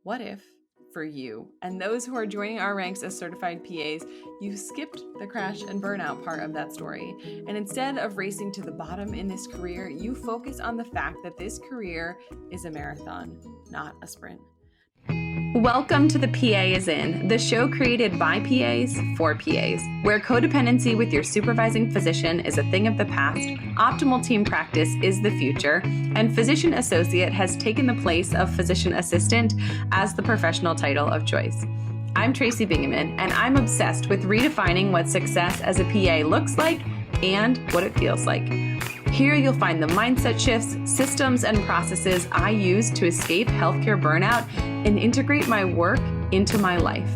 What if, for you and those who are joining our ranks as certified PAs, you skipped the crash and burnout part of that story, and instead of racing to the bottom in this career, you focus on the fact that this career is a marathon, not a sprint. Welcome to The PA is In, the show created by PAs for PAs, where codependency with your supervising physician is a thing of the past, optimal team practice is the future, and physician associate has taken the place of physician assistant as the professional title of choice. I'm Tracy Bingaman, and I'm obsessed with redefining what success as a PA looks like and what it feels like. Here you'll find the mindset shifts, systems, and processes I use to escape healthcare burnout and integrate my work into my life.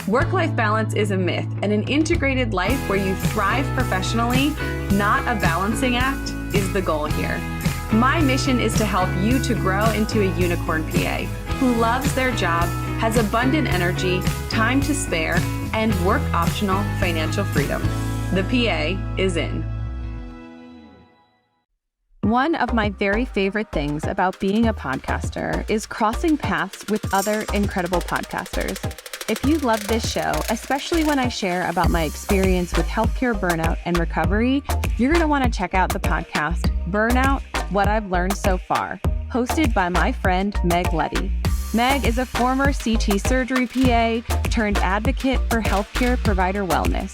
Work-life balance is a myth, and an integrated life where you thrive professionally, not a balancing act, is the goal here. My mission is to help you to grow into a unicorn PA who loves their job, has abundant energy, time to spare, and work-optional financial freedom. The PA is in. One of my very favorite things about being a podcaster is crossing paths with other incredible podcasters. If you love this show, especially when I share about my experience with healthcare burnout and recovery, you're going to want to check out the podcast, Burnout, What I've Learned So Far, hosted by my friend Meg Letty. Meg is a former CT surgery PA turned advocate for healthcare provider wellness.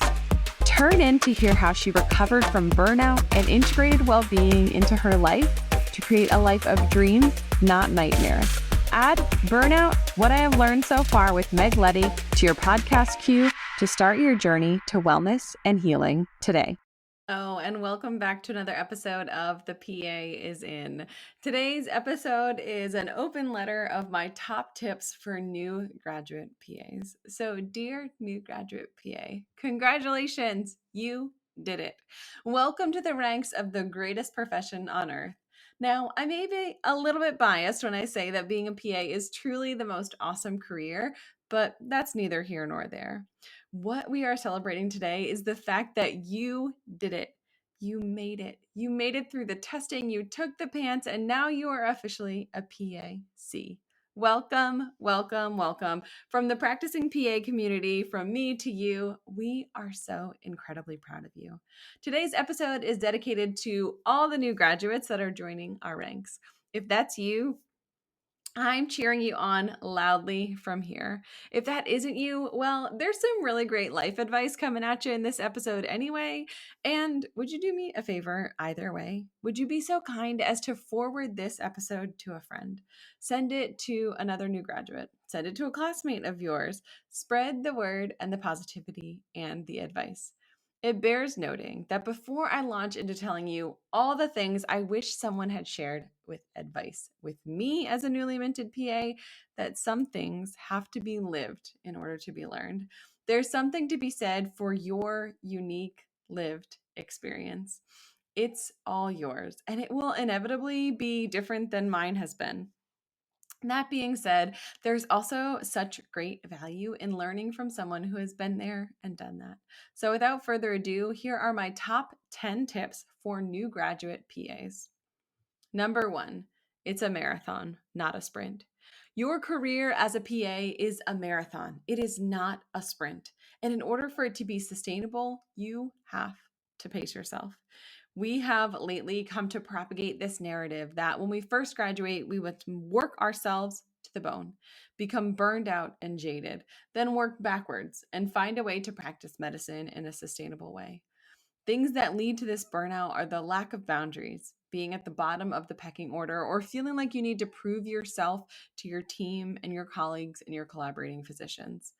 Turn in to hear how she recovered from burnout and integrated well-being into her life to create a life of dreams, not nightmares. Add Burnout, What I Have Learned So Far with Meg Letty to your podcast queue to start your journey to wellness and healing today. Oh, and welcome back to another episode of The PA is In. Today's episode is an open letter of my top tips for new graduate PAs. So, dear new graduate PA, congratulations, you did it. Welcome to the ranks of the greatest profession on earth. Now, I may be a little bit biased when I say that being a PA is truly the most awesome career, but that's neither here nor there. What we are celebrating today is the fact that you did it. You made it. You made it through the testing, you took the PANCE, and now you are officially a PAC. Welcome, welcome, welcome. From the practicing PA community, from me to you, we are so incredibly proud of you. Today's episode is dedicated to all the new graduates that are joining our ranks. If that's you, I'm cheering you on loudly from here. If that isn't you, well, there's some really great life advice coming at you in this episode anyway. And would you do me a favor either way? Would you be so kind as to forward this episode to a friend? Send it to another new graduate. Send it to a classmate of yours. Spread the word and the positivity and the advice. It bears noting that before I launch into telling you all the things I wish someone had shared with advice with me as a newly minted PA, that some things have to be lived in order to be learned. There's something to be said for your unique lived experience. It's all yours, and it will inevitably be different than mine has been. That being said, there's also such great value in learning from someone who has been there and done that. So without further ado, here are my top 10 tips for new graduate PAs. Number 1, it's a marathon, not a sprint. Your career as a PA is a marathon. It is not a sprint. And in order for it to be sustainable, you have to pace yourself. We have lately come to propagate this narrative that when we first graduate, we would work ourselves to the bone, become burned out and jaded, then work backwards and find a way to practice medicine in a sustainable way. Things that lead to this burnout are the lack of boundaries, being at the bottom of the pecking order, or feeling like you need to prove yourself to your team and your colleagues and your collaborating physicians.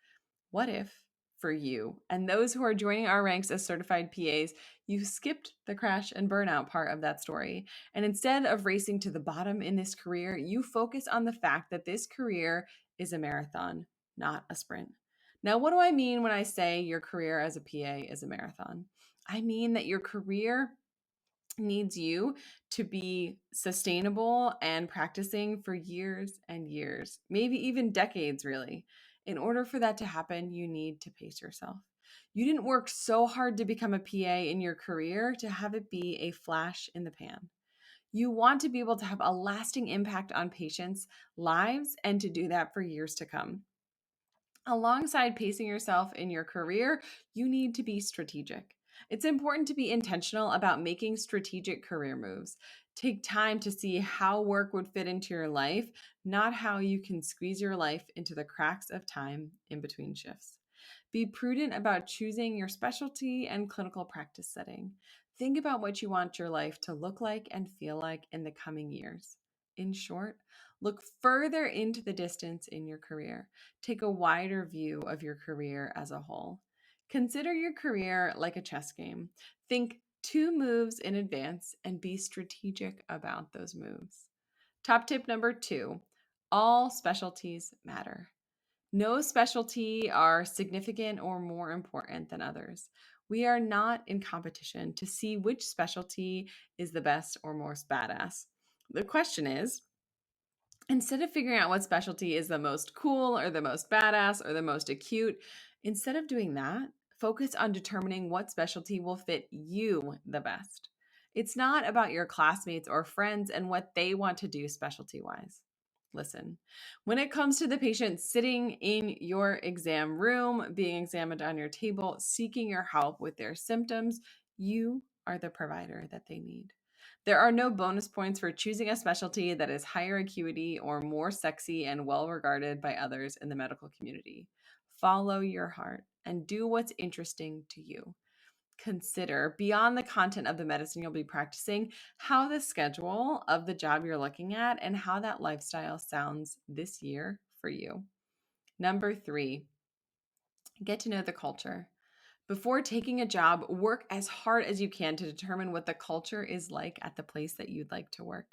What if, for you and those who are joining our ranks as certified PAs, you skipped the crash and burnout part of that story, and instead of racing to the bottom in this career, you focus on the fact that this career is a marathon, not a sprint. Now, what do I mean when I say your career as a PA is a marathon? I mean that your career needs you to be sustainable and practicing for years and years, maybe even decades, really. In order for that to happen, you need to pace yourself. You didn't work so hard to become a PA in your career to have it be a flash in the pan. You want to be able to have a lasting impact on patients' lives and to do that for years to come. Alongside pacing yourself in your career, you need to be strategic. It's important to be intentional about making strategic career moves. Take time to see how work would fit into your life, not how you can squeeze your life into the cracks of time in between shifts. Be prudent about choosing your specialty and clinical practice setting. Think about what you want your life to look like and feel like in the coming years. In short, look further into the distance in your career. Take a wider view of your career as a whole. Consider your career like a chess game. Think 2 moves in advance and be strategic about those moves. Top tip number 2, all specialties matter. No specialty are significant or more important than others. We are not in competition to see which specialty is the best or most badass. The question is, instead of figuring out what specialty is the most cool or the most badass or the most acute, instead of doing that, focus on determining what specialty will fit you the best. It's not about your classmates or friends and what they want to do specialty wise. Listen, when it comes to the patient sitting in your exam room, being examined on your table, seeking your help with their symptoms, you are the provider that they need. There are no bonus points for choosing a specialty that is higher acuity or more sexy and well regarded by others in the medical community. Follow your heart and do what's interesting to you. Consider, beyond the content of the medicine you'll be practicing, how the schedule of the job you're looking at and how that lifestyle sounds this year for you. Number 3, get to know the culture. Before taking a job, work as hard as you can to determine what the culture is like at the place that you'd like to work.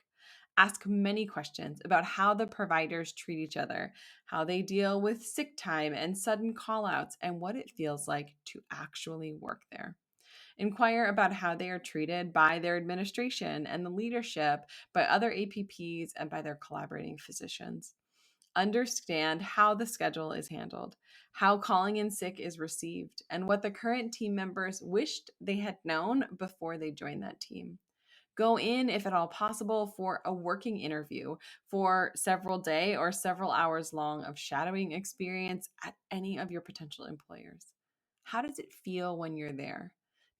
Ask many questions about how the providers treat each other, how they deal with sick time and sudden callouts, and what it feels like to actually work there. Inquire about how they are treated by their administration and the leadership, by other APPs, and by their collaborating physicians. Understand how the schedule is handled, how calling in sick is received, and what the current team members wished they had known before they joined that team. Go in, if at all possible, for a working interview for several day or several hours long of shadowing experience at any of your potential employers. How does it feel when you're there?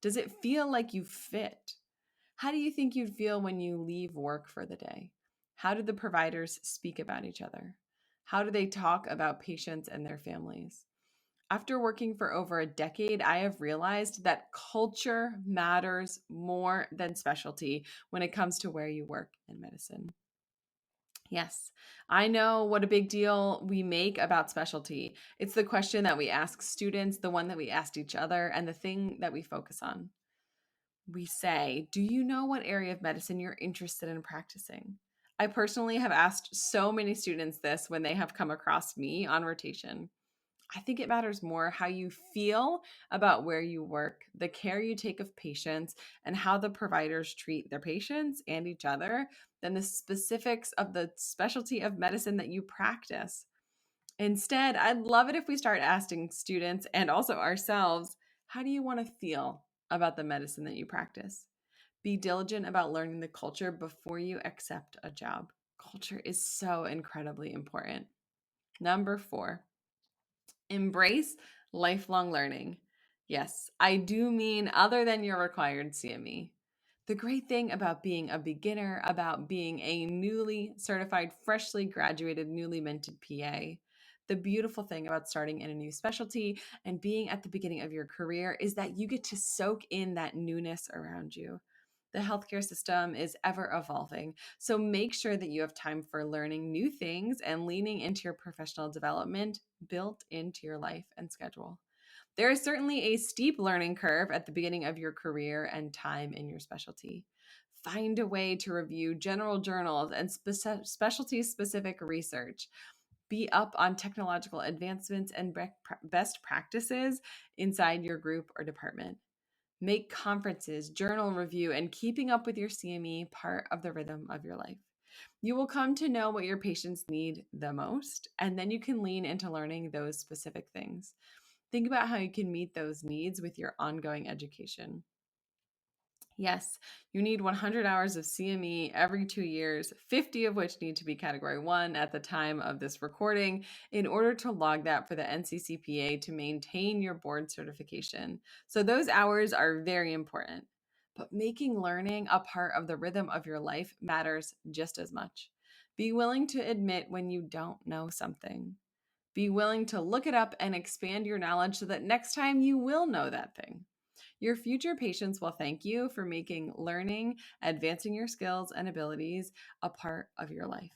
Does it feel like you fit? How do you think you'd feel when you leave work for the day? How do the providers speak about each other? How do they talk about patients and their families? After working for over a decade, I have realized that culture matters more than specialty when it comes to where you work in medicine. Yes, I know what a big deal we make about specialty. It's the question that we ask students, the one that we asked each other, and the thing that we focus on. We say, do you know what area of medicine you're interested in practicing? I personally have asked so many students this when they have come across me on rotation. I think it matters more how you feel about where you work, the care you take of patients, and how the providers treat their patients and each other than the specifics of the specialty of medicine that you practice. Instead, I'd love it if we start asking students and also ourselves, how do you want to feel about the medicine that you practice? Be diligent about learning the culture before you accept a job. Culture is so incredibly important. Number 4, embrace lifelong learning. Yes, I do mean other than your required CME. The great thing about being a beginner, about being a newly certified, freshly graduated, newly minted PA, the beautiful thing about starting in a new specialty and being at the beginning of your career is that you get to soak in that newness around you. The healthcare system is ever evolving, so make sure that you have time for learning new things and leaning into your professional development built into your life and schedule. There is certainly a steep learning curve at the beginning of your career and time in your specialty. Find a way to review general journals and specialty specific research. Be up on technological advancements and best practices inside your group or department. Make conferences, journal review, and keeping up with your CME part of the rhythm of your life. You will come to know what your patients need the most, and then you can lean into learning those specific things. Think about how you can meet those needs with your ongoing education. Yes, you need 100 hours of CME every 2 years, 50 of which need to be Category 1 at the time of this recording, in order to log that for the NCCPA to maintain your board certification. So those hours are very important. But making learning a part of the rhythm of your life matters just as much. Be willing to admit when you don't know something. Be willing to look it up and expand your knowledge so that next time you will know that thing. Your future patients will thank you for making learning, advancing your skills and abilities a part of your life.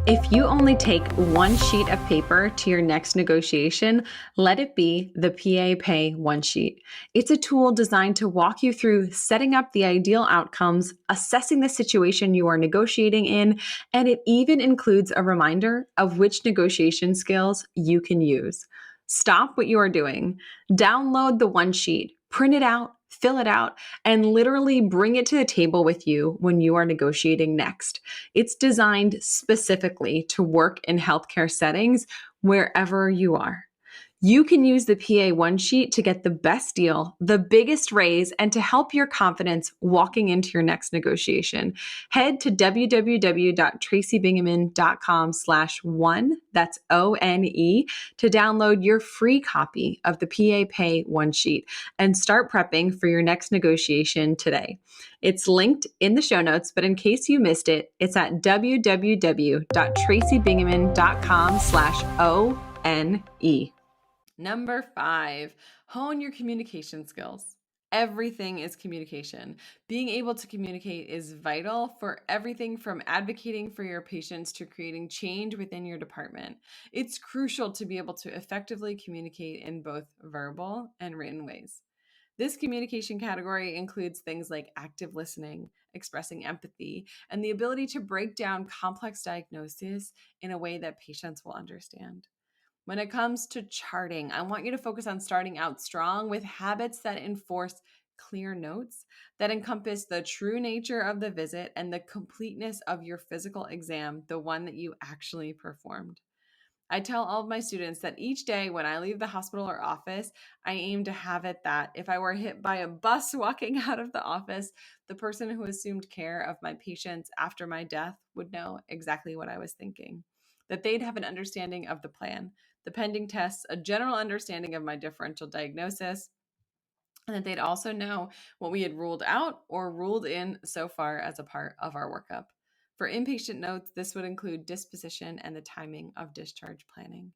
If you only take one sheet of paper to your next negotiation, let it be the PA Pay One Sheet. It's a tool designed to walk you through setting up the ideal outcomes, assessing the situation you are negotiating in, and it even includes a reminder of which negotiation skills you can use. Stop what you are doing. Download the one sheet, print it out, fill it out, and literally bring it to the table with you when you are negotiating next. It's designed specifically to work in healthcare settings wherever you are. You can use the PA One Sheet to get the best deal, the biggest raise, and to help your confidence walking into your next negotiation. Head to www.tracybingaman.com/one, that's ONE, to download your free copy of the PA Pay One Sheet and start prepping for your next negotiation today. It's linked in the show notes, but in case you missed it, it's at www.tracybingaman.com/ONE. Number 5, hone your communication skills. Everything is communication. Being able to communicate is vital for everything from advocating for your patients to creating change within your department. It's crucial to be able to effectively communicate in both verbal and written ways. This communication category includes things like active listening, expressing empathy, and the ability to break down complex diagnoses in a way that patients will understand. When it comes to charting, I want you to focus on starting out strong with habits that enforce clear notes that encompass the true nature of the visit and the completeness of your physical exam, the one that you actually performed. I tell all of my students that each day when I leave the hospital or office, I aim to have it that if I were hit by a bus walking out of the office, the person who assumed care of my patients after my death would know exactly what I was thinking. That they'd have an understanding of the plan, the pending tests, a general understanding of my differential diagnosis, and that they'd also know what we had ruled out or ruled in so far as a part of our workup. For inpatient notes, this would include disposition and the timing of discharge planning.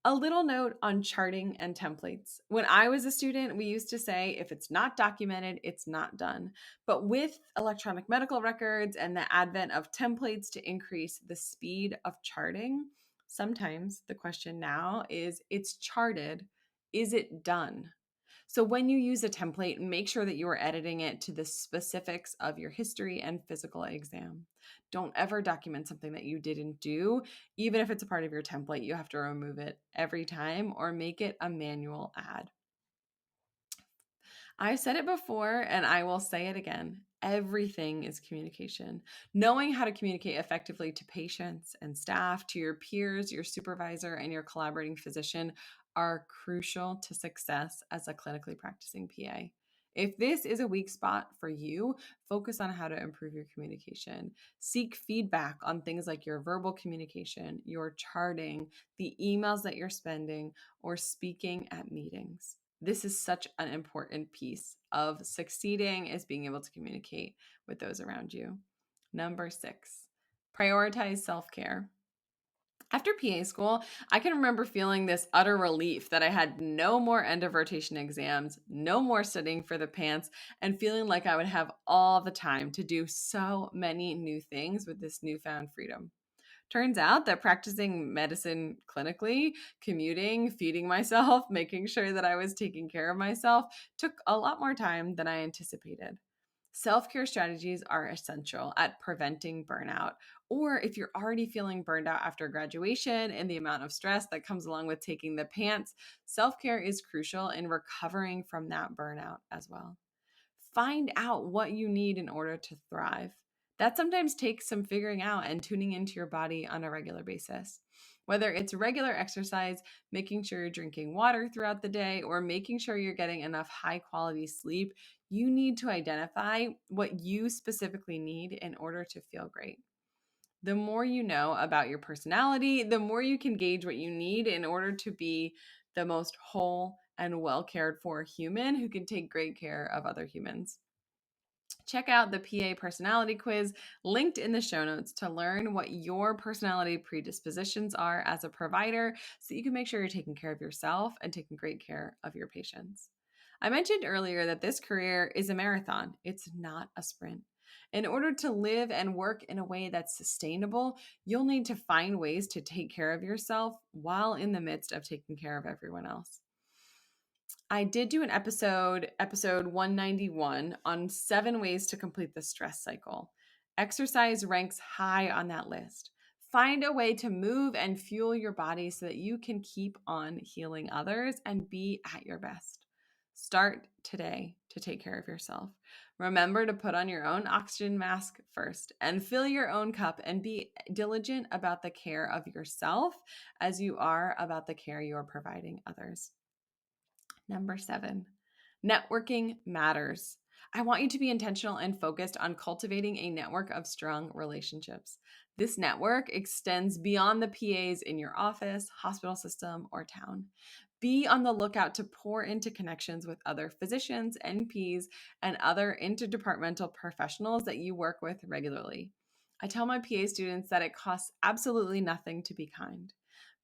A little note on charting and templates. When I was a student, we used to say, if it's not documented, it's not done. But with electronic medical records and the advent of templates to increase the speed of charting, sometimes the question now is, it's charted, is it done? So when you use a template, make sure that you are editing it to the specifics of your history and physical exam. Don't ever document something that you didn't do. Even if it's a part of your template, you have to remove it every time or make it a manual add. I've said it before and I will say it again. Everything is communication. Knowing how to communicate effectively to patients and staff, to your peers, your supervisor, and your collaborating physician are crucial to success as a clinically practicing PA. If this is a weak spot for you, focus on how to improve your communication. Seek feedback on things like your verbal communication, your charting, the emails that you're spending, or speaking at meetings. This is such an important piece of succeeding, is being able to communicate with those around you. Number 6, prioritize self-care. After PA school, I can remember feeling this utter relief that I had no more end of rotation exams, no more studying for the PANCE, and feeling like I would have all the time to do so many new things with this newfound freedom. Turns out that practicing medicine clinically, commuting, feeding myself, making sure that I was taking care of myself took a lot more time than I anticipated. Self-care strategies are essential at preventing burnout. Or if you're already feeling burned out after graduation and the amount of stress that comes along with taking the PANCE, self-care is crucial in recovering from that burnout as well. Find out what you need in order to thrive. That sometimes takes some figuring out and tuning into your body on a regular basis. Whether it's regular exercise, making sure you're drinking water throughout the day, or making sure you're getting enough high quality sleep, You need to identify what you specifically need in order to feel great. The more you know about your personality, the more you can gauge what you need in order to be the most whole and well cared for human who can take great care of other humans. Check out the PA personality quiz linked in the show notes to learn what your personality predispositions are as a provider so you can make sure you're taking care of yourself and taking great care of your patients. I mentioned earlier that this career is a marathon, it's not a sprint. In order to live and work in a way that's sustainable, you'll need to find ways to take care of yourself while in the midst of taking care of everyone else. I did do an episode 191, on 7 ways to complete the stress cycle. Exercise ranks high on that list. Find a way to move and fuel your body so that you can keep on healing others and be at your best. Start today to take care of yourself. Remember to put on your own oxygen mask first and fill your own cup, and be diligent about the care of yourself as you are about the care you're providing others. Number 7, networking matters. I want you to be intentional and focused on cultivating a network of strong relationships. This network extends beyond the PAs in your office, hospital system, or town. Be on the lookout to pour into connections with other physicians, NPs, and other interdepartmental professionals that you work with regularly. I tell my PA students that it costs absolutely nothing to be kind.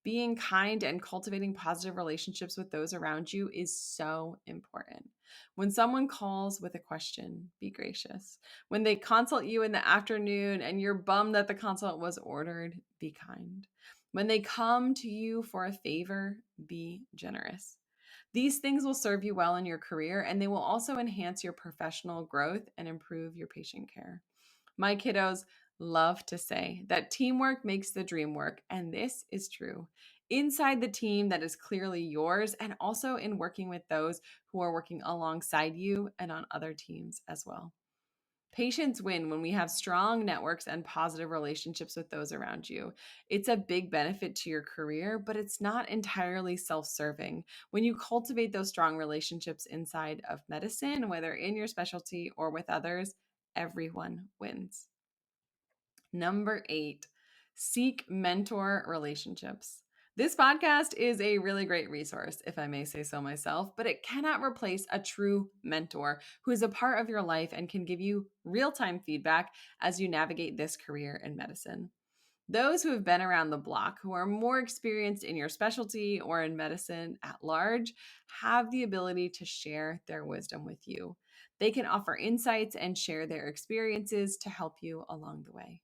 Being kind and cultivating positive relationships with those around you is so important. When someone calls with a question, be gracious. When they consult you in the afternoon and you're bummed that the consult was ordered, be kind. When they come to you for a favor, be generous. These things will serve you well in your career, and they will also enhance your professional growth and improve your patient care. My kiddos love to say that teamwork makes the dream work, and this is true. Inside the team that is clearly yours, and also in working with those who are working alongside you and on other teams as well. Patients win when we have strong networks and positive relationships with those around you. It's a big benefit to your career, but it's not entirely self serving. When you cultivate those strong relationships inside of medicine, whether in your specialty or with others, everyone wins. Number 8, seek mentor relationships. This podcast is a really great resource, if I may say so myself, but it cannot replace a true mentor who is a part of your life and can give you real-time feedback as you navigate this career in medicine. Those who have been around the block, who are more experienced in your specialty or in medicine at large, have the ability to share their wisdom with you. They can offer insights and share their experiences to help you along the way.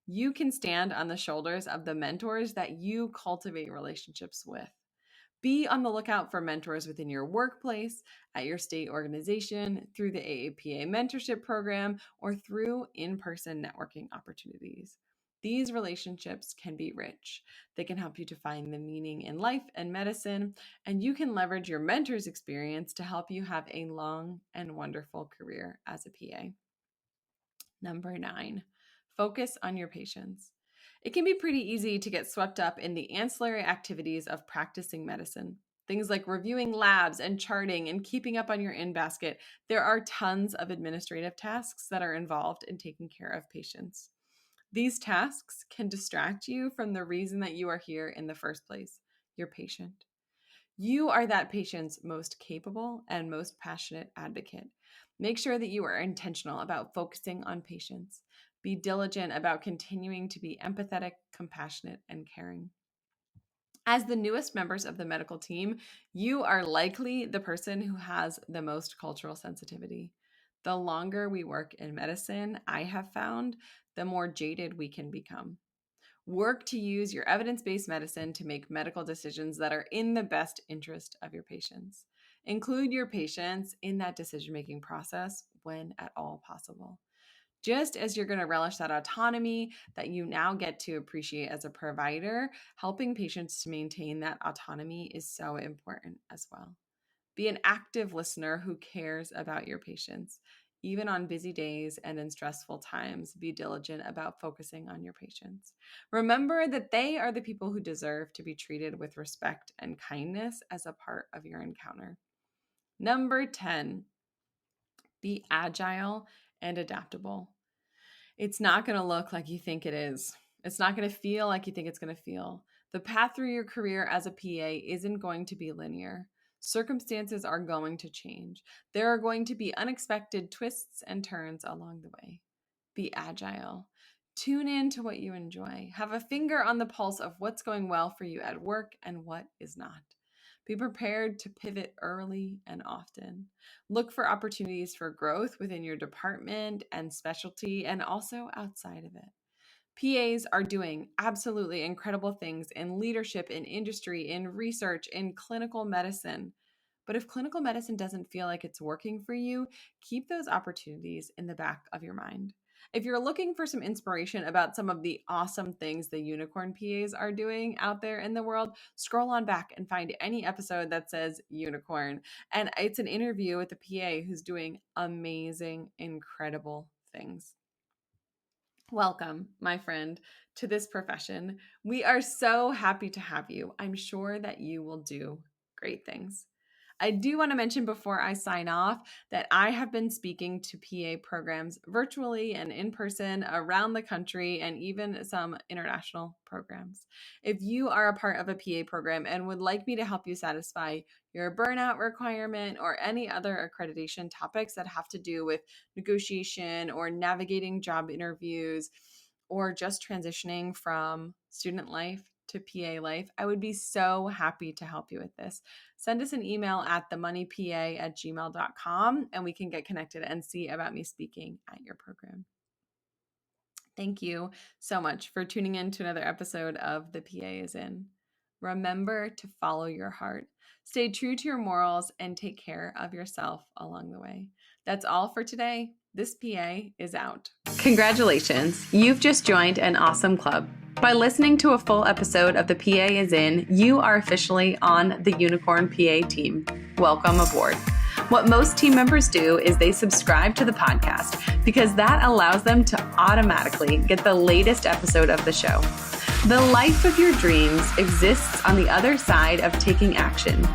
You can stand on the shoulders of the mentors that you cultivate relationships with. Be on the lookout for mentors within your workplace, at your state organization, through the AAPA mentorship program, or through in-person networking opportunities. These relationships can be rich. They can help you to find the meaning in life and medicine, and you can leverage your mentor's experience to help you have a long and wonderful career as a PA. Number 9, focus on your patients. It can be pretty easy to get swept up in the ancillary activities of practicing medicine. Things like reviewing labs and charting and keeping up on your in-basket. There are tons of administrative tasks that are involved in taking care of patients. These tasks can distract you from the reason that you are here in the first place, your patient. You are that patient's most capable and most passionate advocate. Make sure that you are intentional about focusing on patients. Be diligent about continuing to be empathetic, compassionate, and caring. As the newest members of the medical team, you are likely the person who has the most cultural sensitivity. The longer we work in medicine, I have found, the more jaded we can become. Work to use your evidence-based medicine to make medical decisions that are in the best interest of your patients. Include your patients in that decision-making process when at all possible. Just as you're going to relish that autonomy that you now get to appreciate as a provider, helping patients to maintain that autonomy is so important as well. Be an active listener who cares about your patients. Even on busy days and in stressful times, be diligent about focusing on your patients. Remember that they are the people who deserve to be treated with respect and kindness as a part of your encounter. Number 10, Be agile and adaptable. It's not going to look like you think it is. It's not going to feel like you think it's going to feel. The path through your career as a PA isn't going to be linear. Circumstances are going to change. There are going to be unexpected twists and turns along the way. Be agile. Tune in to what you enjoy. Have a finger on the pulse of what's going well for you at work and what is not. Be prepared to pivot early and often. Look for opportunities for growth within your department and specialty and also outside of it. PAs are doing absolutely incredible things in leadership, in industry, in research, in clinical medicine. But if clinical medicine doesn't feel like it's working for you, keep those opportunities in the back of your mind. If you're looking for some inspiration about some of the awesome things the unicorn PAs are doing out there in the world, scroll on back and find any episode that says unicorn. And it's an interview with a PA who's doing amazing, incredible things. Welcome, my friend, to this profession. We are so happy to have you. I'm sure that you will do great things. I do want to mention before I sign off that I have been speaking to PA programs virtually and in person around the country and even some international programs. If you are a part of a PA program and would like me to help you satisfy your burnout requirement or any other accreditation topics that have to do with negotiation or navigating job interviews or just transitioning from student life to PA life, I would be so happy to help you with this. Send us an email at themoneypa@gmail.com and we can get connected and see about me speaking at your program. Thank you so much for tuning in to another episode of The PA is In. Remember to follow your heart. Stay true to your morals and take care of yourself along the way. That's all for today. This PA is out. Congratulations. You've just joined an awesome club. By listening to a full episode of The PA is In, you are officially on the Unicorn PA team. Welcome aboard. What most team members do is they subscribe to the podcast because that allows them to automatically get the latest episode of the show. The life of your dreams exists on the other side of taking action.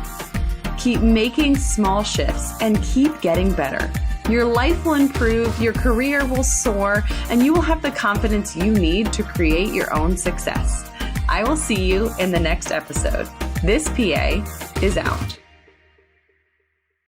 Keep making small shifts and keep getting better. Your life will improve, your career will soar, and you will have the confidence you need to create your own success. I will see you in the next episode. This PA is out.